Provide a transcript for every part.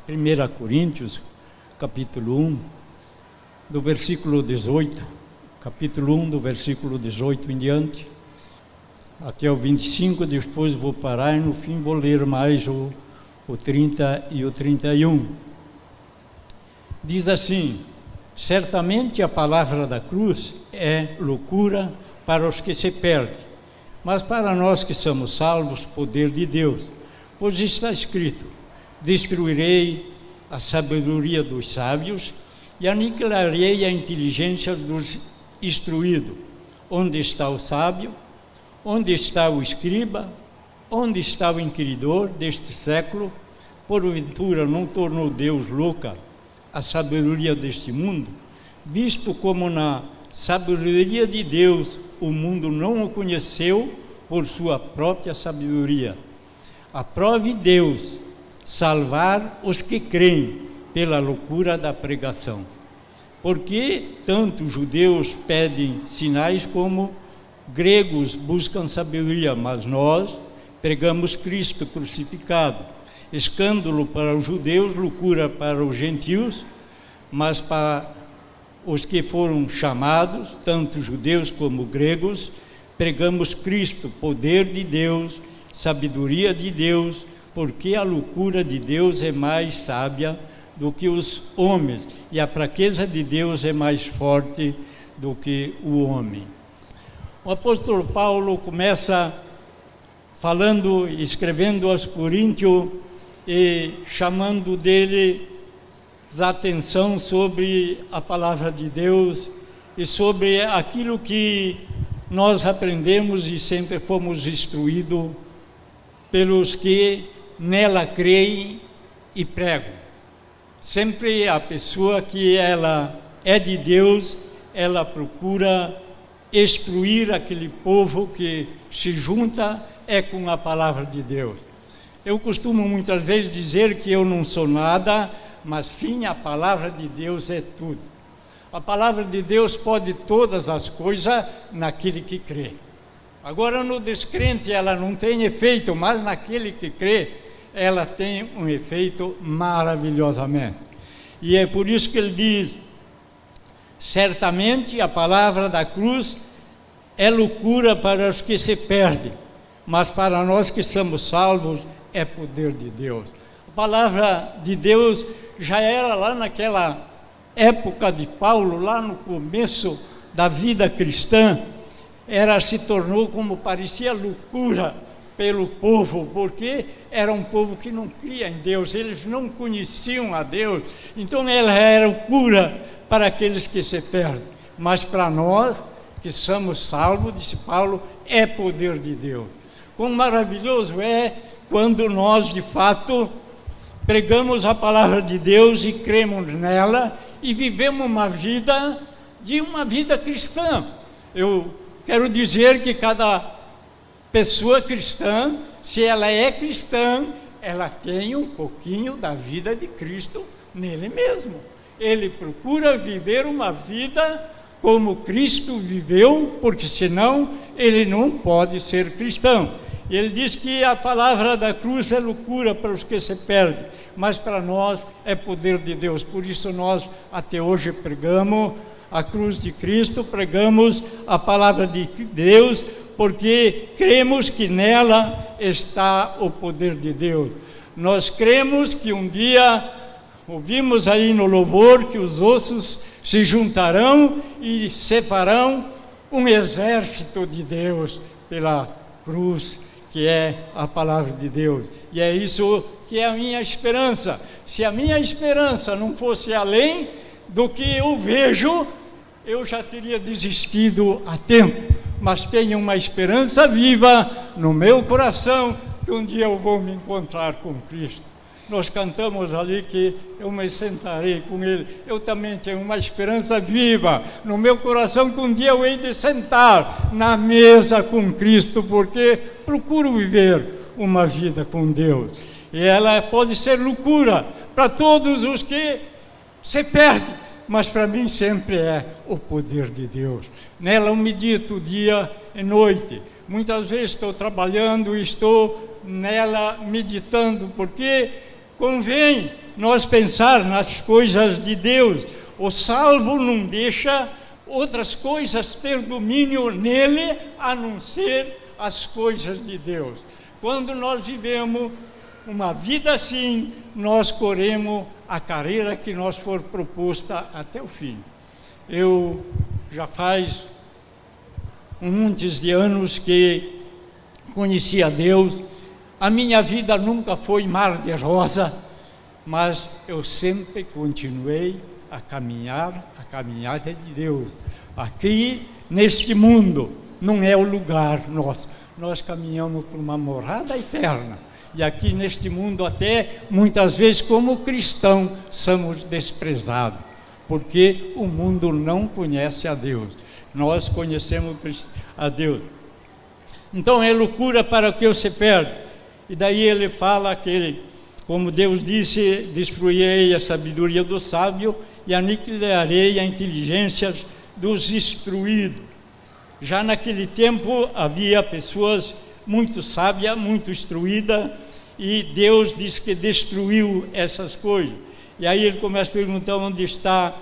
1 Coríntios, capítulo 1, do versículo 18, capítulo 1, do versículo 18 em diante, até o 25, depois vou parar e no fim vou ler mais o 30 e o 31. Diz assim: certamente a palavra da cruz é loucura para os que se perdem, mas para nós que somos salvos, poder de Deus. Pois está escrito: destruirei a sabedoria dos sábios e aniquilarei a inteligência dos instruídos. Onde está o sábio? Onde está o escriba? Onde está o inquiridor deste século? Porventura não tornou Deus louca a sabedoria deste mundo? Visto como na sabedoria de Deus o mundo não o conheceu por sua própria sabedoria. Aprove Deus salvar os que creem pela loucura da pregação. Porque tanto judeus pedem sinais como gregos buscam sabedoria, mas nós pregamos Cristo crucificado, escândalo para os judeus, loucura para os gentios, mas para os que foram chamados, tanto judeus como gregos, pregamos Cristo, poder de Deus, sabedoria de Deus, porque a loucura de Deus é mais sábia do que os homens, e a fraqueza de Deus é mais forte do que o homem. O apóstolo Paulo começa falando, escrevendo aos Coríntios e chamando deles a atenção sobre a palavra de Deus e sobre aquilo que nós aprendemos e sempre fomos instruídos pelos que nela creem e pregam. Sempre a pessoa que ela é de Deus, ela procura instruir aquele povo que se junta com a palavra de Deus. Eu costumo muitas vezes dizer que eu não sou nada, mas sim a palavra de Deus é tudo. A palavra de Deus pode todas as coisas naquele que crê. Agora no descrente ela não tem efeito, mas naquele que crê ela tem um efeito maravilhosamente. E é por isso que ele diz: certamente a palavra da cruz é loucura para os que se perdem, mas para nós que somos salvos é poder de Deus. A palavra de Deus já era lá naquela época de Paulo, lá no começo da vida cristã, se tornou como parecia loucura pelo povo, porque era um povo que não cria em Deus, eles não conheciam a Deus, então ela era loucura para aqueles que se perdem, mas para nós que somos salvos, disse Paulo, é poder de Deus. Quão maravilhoso é quando nós de fato pregamos a palavra de Deus e cremos nela e vivemos uma vida cristã. Eu quero dizer que cada pessoa cristã, se ela é cristã, ela tem um pouquinho da vida de Cristo nele mesmo. Ele procura viver uma vida como Cristo viveu, porque senão ele não pode ser cristão. Ele diz que a palavra da cruz é loucura para os que se perdem, mas para nós é poder de Deus. Por isso nós até hoje pregamos a cruz de Cristo, pregamos a palavra de Deus, porque cremos que nela está o poder de Deus. Nós cremos que um dia, ouvimos aí no louvor, que os ossos se juntarão e se farão um exército de Deus pela cruz, que é a palavra de Deus. E é isso que é a minha esperança. Se a minha esperança não fosse além do que eu vejo, eu já teria desistido há tempo. Mas tenho uma esperança viva no meu coração, que um dia eu vou me encontrar com Cristo. Nós cantamos ali que eu me sentarei com Ele. Eu também tenho uma esperança viva no meu coração, que um dia eu hei de sentar na mesa com Cristo, porque procuro viver uma vida com Deus. E ela pode ser loucura para todos os que se perdem, mas para mim sempre é o poder de Deus. Nela eu medito dia e noite. Muitas vezes estou trabalhando e estou nela meditando, porque convém nós pensar nas coisas de Deus. O salvo não deixa outras coisas ter domínio nele, a não ser as coisas de Deus. Quando nós vivemos uma vida assim, nós corremos a carreira que nos for proposta até o fim. Eu já faz muitos de anos que conheci a Deus. A minha vida nunca foi mar de rosa, mas eu sempre continuei a caminhada de Deus. Aqui, neste mundo, não é o lugar nosso. Nós caminhamos por uma morada eterna. E aqui neste mundo, até muitas vezes, como cristãos, somos desprezados, porque o mundo não conhece a Deus. Nós conhecemos a Deus. Então é loucura para o que você perde. E daí ele fala que, como Deus disse, destruirei a sabedoria do sábio e aniquilarei a inteligência dos instruídos. Já naquele tempo havia pessoas muito sábias, muito instruídas, e Deus diz que destruiu essas coisas. E aí ele começa a perguntar onde está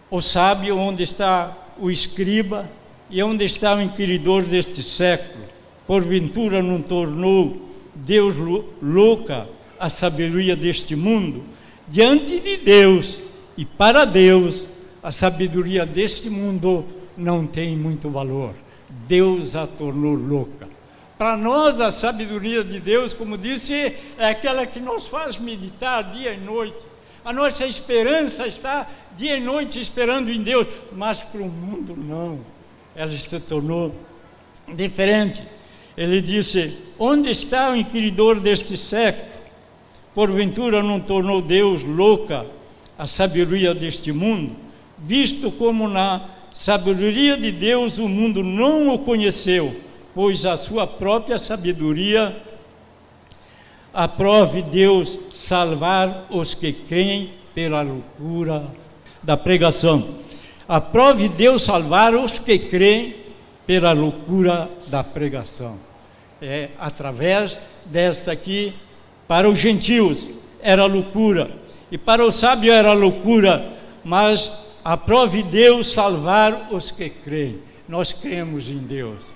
o sábio, onde está o escriba e onde está o inquiridor deste século. Porventura não tornou Deus louca a sabedoria deste mundo? Diante de Deus e para Deus, a sabedoria deste mundo não tem muito valor. Deus a tornou louca. Para nós, a sabedoria de Deus, como disse, é aquela que nos faz meditar dia e noite. A nossa esperança está dia e noite esperando em Deus, mas para o mundo não. Ela se tornou diferente. Ele disse: onde está o inquiridor deste século? Porventura não tornou Deus louca a sabedoria deste mundo? Visto como na sabedoria de Deus o mundo não o conheceu, pois a sua própria sabedoria aprove Deus salvar os que creem pela loucura da pregação. Aprove Deus salvar os que creem pela loucura da pregação. É através desta aqui, para os gentios era loucura, e para o sábio era loucura, mas aprove Deus salvar os que creem. Nós cremos em Deus,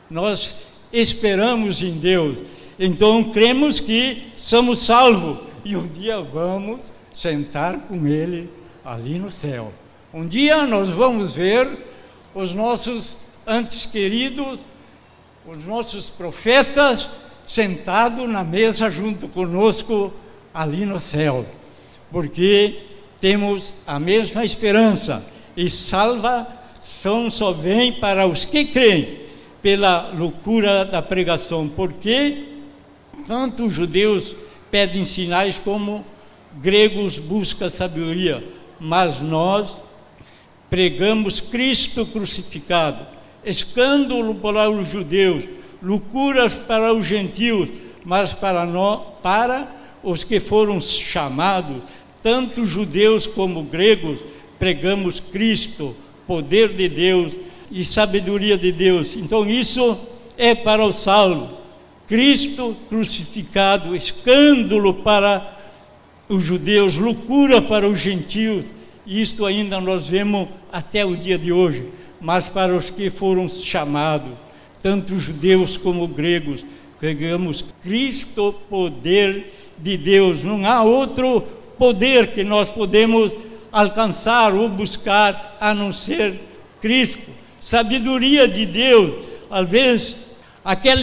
nós esperamos em Deus, então cremos que somos salvos, e um dia vamos sentar com Ele ali no céu. Um dia nós vamos ver os nossos antes queridos, os nossos profetas, sentados na mesa junto conosco ali no céu, porque temos a mesma esperança, e salvação só vem para os que creem pela loucura da pregação, porque tanto os judeus pedem sinais como gregos buscam sabedoria, mas nós pregamos Cristo crucificado, escândalo para os judeus, loucuras para os gentios, mas para os que foram chamados, tanto judeus como gregos, pregamos Cristo, poder de Deus e sabedoria de Deus. Então isso é para o salvo. Cristo crucificado, escândalo para os judeus, loucura para os gentios. Isto ainda nós vemos até o dia de hoje. Mas para os que foram chamados, tanto judeus como gregos, pregamos Cristo, poder de Deus. Não há outro poder que nós podemos alcançar ou buscar a não ser Cristo. Sabedoria de Deus. Às vezes, aquela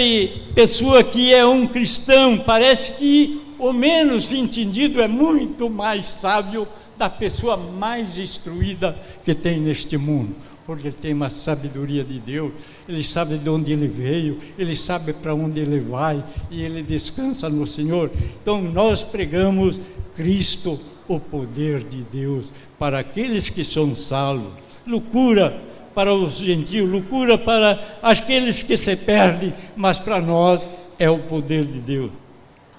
pessoa que é um cristão, parece que o menos entendido é muito mais sábio da pessoa mais instruída que tem neste mundo, porque ele tem uma sabedoria de Deus, ele sabe de onde ele veio, ele sabe para onde ele vai, e ele descansa no Senhor. Então nós pregamos Cristo, o poder de Deus, para aqueles que são salvos. Loucura para os gentios, loucura para aqueles que se perdem, mas para nós é o poder de Deus.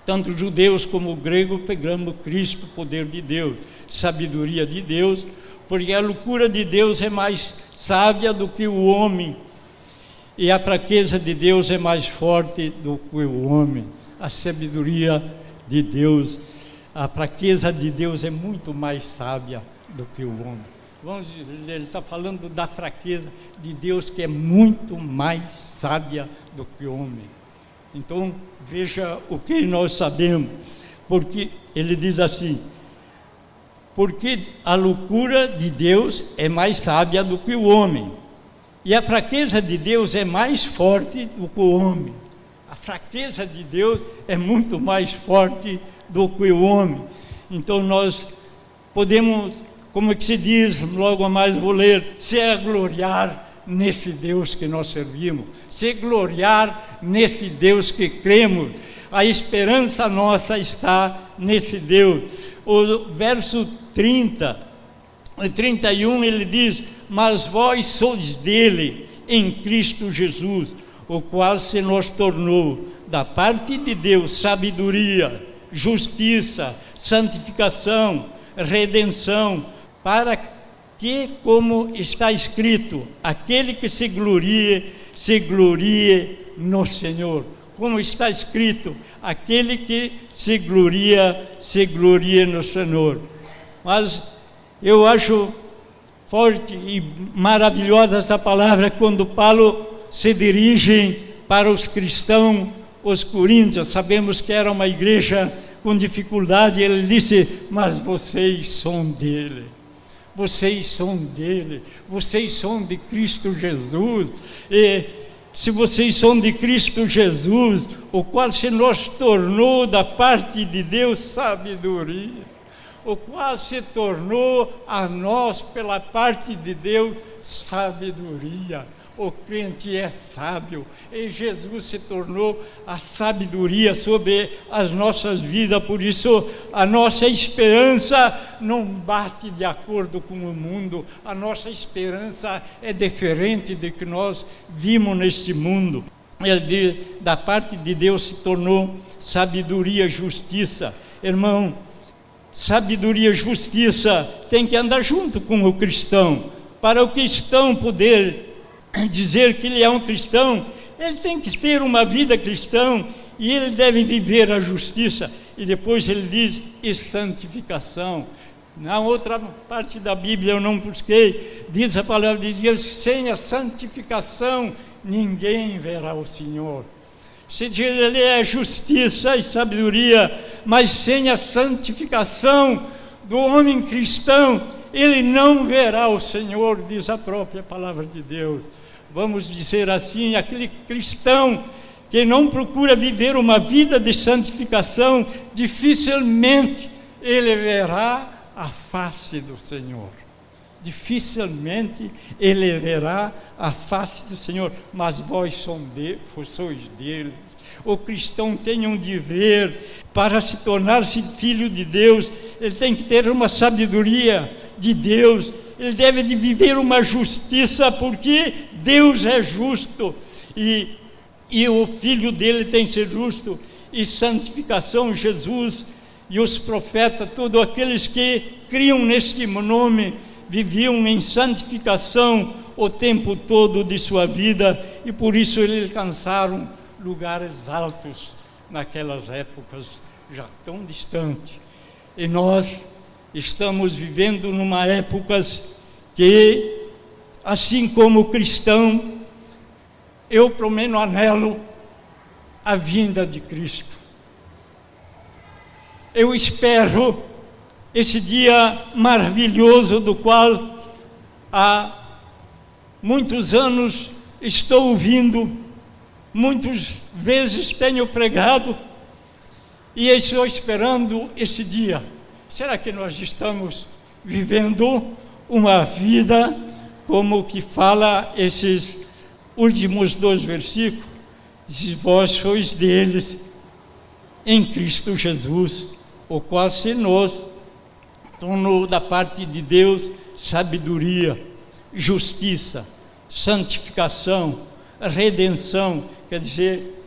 Tanto judeus como gregos pregamos Cristo, poder de Deus, sabedoria de Deus, porque a loucura de Deus é mais sábia do que o homem, e a fraqueza de Deus é mais forte do que o homem. A sabedoria de Deus a fraqueza de Deus é muito mais sábia do que o homem. Ele está falando da fraqueza de Deus, que é muito mais sábia do que o homem. Então, veja o que nós sabemos, porque ele diz assim: porque a loucura de Deus é mais sábia do que o homem, e a fraqueza de Deus é mais forte do que o homem. A fraqueza de Deus é muito mais forte do que o homem. Então nós podemos, como é que se diz, logo a mais vou ler, se gloriar nesse Deus que nós servimos, se gloriar nesse Deus que cremos. A esperança nossa está nesse Deus. O verso 30 e 31 ele diz: mas vós sois dele em Cristo Jesus, o qual se nos tornou da parte de Deus sabedoria, justiça, santificação, redenção, para que, como está escrito, aquele que se glorie no Senhor. Como está escrito, aquele que se gloria no Senhor. Mas eu acho forte e maravilhosa essa palavra quando Paulo se dirige para os cristãos, os coríntios. Sabemos que era uma igreja com dificuldade. Ele disse: mas vocês são dele, vocês são dele, vocês são de Cristo Jesus. E se vocês são de Cristo Jesus, o qual se nos tornou da parte de Deus sabedoria, o qual se tornou a nós pela parte de Deus sabedoria. O crente é sábio, e Jesus se tornou a sabedoria sobre as nossas vidas. Por isso a nossa esperança não bate de acordo com o mundo. A nossa esperança é diferente do que nós vimos neste mundo. Da parte de Deus se tornou sabedoria, justiça. Irmão, sabedoria e justiça tem que andar junto com o cristão. Para o cristão poder dizer que ele é um cristão, ele tem que ter uma vida cristã, e ele deve viver a justiça. E depois ele diz: e santificação. Na outra parte da Bíblia eu não busquei, diz a palavra de Deus: sem a santificação ninguém verá o Senhor. Se diz, ele é justiça e sabedoria, mas sem a santificação do homem cristão, ele não verá o Senhor, diz a própria palavra de Deus. Vamos dizer assim, aquele cristão que não procura viver uma vida de santificação, dificilmente ele verá a face do Senhor. Dificilmente ele verá a face do Senhor. Mas vós sois dele. O cristão tem um dever para se tornar-se filho de Deus. Ele tem que ter uma sabedoria de Deus. Ele deve de viver uma justiça, porque Deus é justo, e o Filho dele tem que ser justo. E santificação, Jesus e os profetas, todos aqueles que criam neste nome, viviam em santificação o tempo todo de sua vida, e por isso eles alcançaram lugares altos naquelas épocas já tão distantes. E nós estamos vivendo numa época que, assim como cristão, eu pelo menos anelo a vinda de Cristo. Eu espero esse dia maravilhoso, do qual há muitos anos estou ouvindo, muitas vezes tenho pregado, e estou esperando esse dia. Será que nós estamos vivendo uma vida como que fala esses últimos 2 versículos? Diz: vós sois deles em Cristo Jesus, o qual se nos tornou da parte de Deus sabedoria, justiça, santificação, redenção. Quer dizer,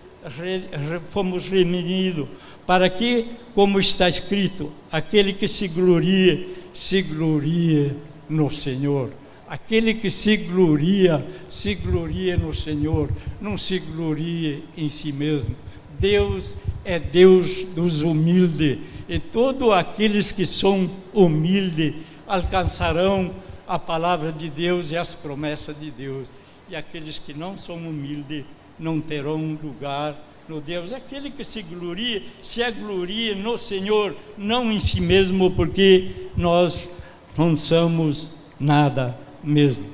fomos redimidos, para que, como está escrito, aquele que se glorie no Senhor. Aquele que se gloria no Senhor, não se glorie em si mesmo. Deus é Deus dos humildes, e todos aqueles que são humildes alcançarão a palavra de Deus e as promessas de Deus, e aqueles que não são humildes não terão lugar no Deus. Aquele que se gloria no Senhor, não em si mesmo, porque nós não somos nada mesmo.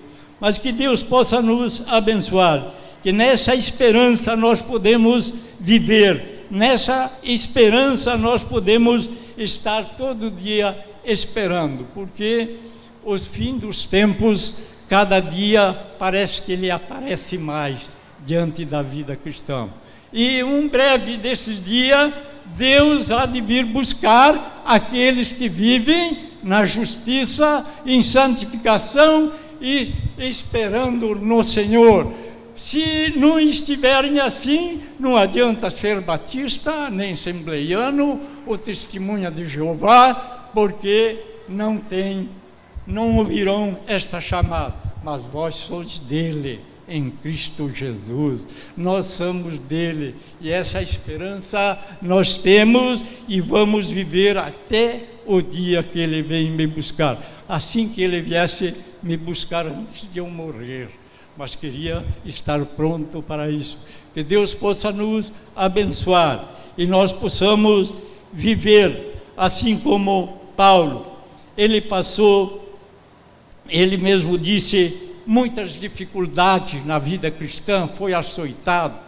Mas que Deus possa nos abençoar, que nessa esperança nós podemos viver, nessa esperança nós podemos estar todo dia esperando, porque os fins dos tempos, cada dia parece que ele aparece mais diante da vida cristã. E um breve desses dias, Deus há de vir buscar aqueles que vivem na justiça, em santificação e esperando no Senhor. Se não estiverem assim, não adianta ser batista, nem assembleiano, ou testemunha de Jeová, porque não ouvirão esta chamada. Mas vós sois dele, em Cristo Jesus, nós somos dele, e essa esperança nós temos, e vamos viver até o dia que ele vem me buscar. Assim que ele viesse me buscar antes de eu morrer, mas queria estar pronto para isso. Que Deus possa nos abençoar e nós possamos viver assim como Paulo. Ele mesmo disse, muitas dificuldades na vida cristã, foi açoitado,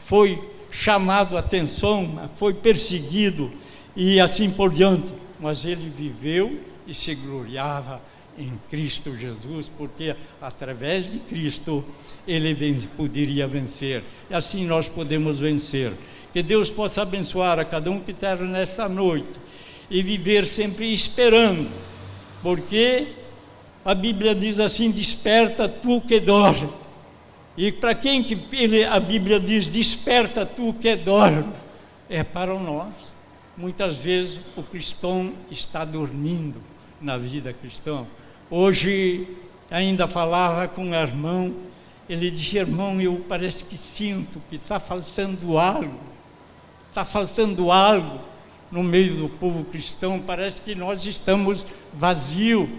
foi chamado a atenção, foi perseguido e assim por diante, mas ele viveu e se gloriava em Cristo Jesus, porque através de Cristo ele poderia vencer, e assim nós podemos vencer. Que Deus possa abençoar a cada um que está nesta noite e viver sempre esperando, porque a Bíblia diz assim, desperta tu que dorme. E para quem que a Bíblia diz, desperta tu que dorme? É para nós. Muitas vezes o cristão está dormindo na vida cristã. Hoje ainda falava com um irmão, ele disse, irmão, eu parece que sinto que está faltando algo no meio do povo cristão, parece que nós estamos vazios.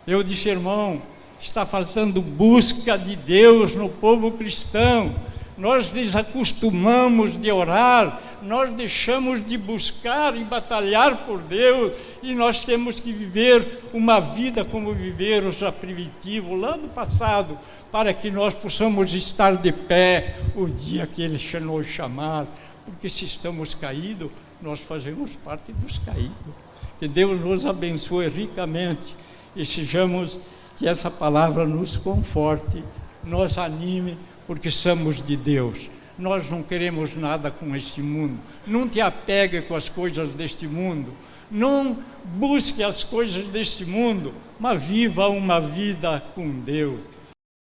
Eu disse, irmão, está faltando busca de Deus no povo cristão. Nós desacostumamos de orar, nós deixamos de buscar e batalhar por Deus, e nós temos que viver uma vida como viveram os primitivos lá do passado, para que nós possamos estar de pé o dia que Ele nos chamar, porque se estamos caídos, nós fazemos parte dos caídos. Que Deus nos abençoe ricamente, e sejamos, que essa palavra nos conforte, nos anime, porque somos de Deus. Nós não queremos nada com este mundo. Não te apegue com as coisas deste mundo, não busque as coisas deste mundo, mas viva uma vida com Deus.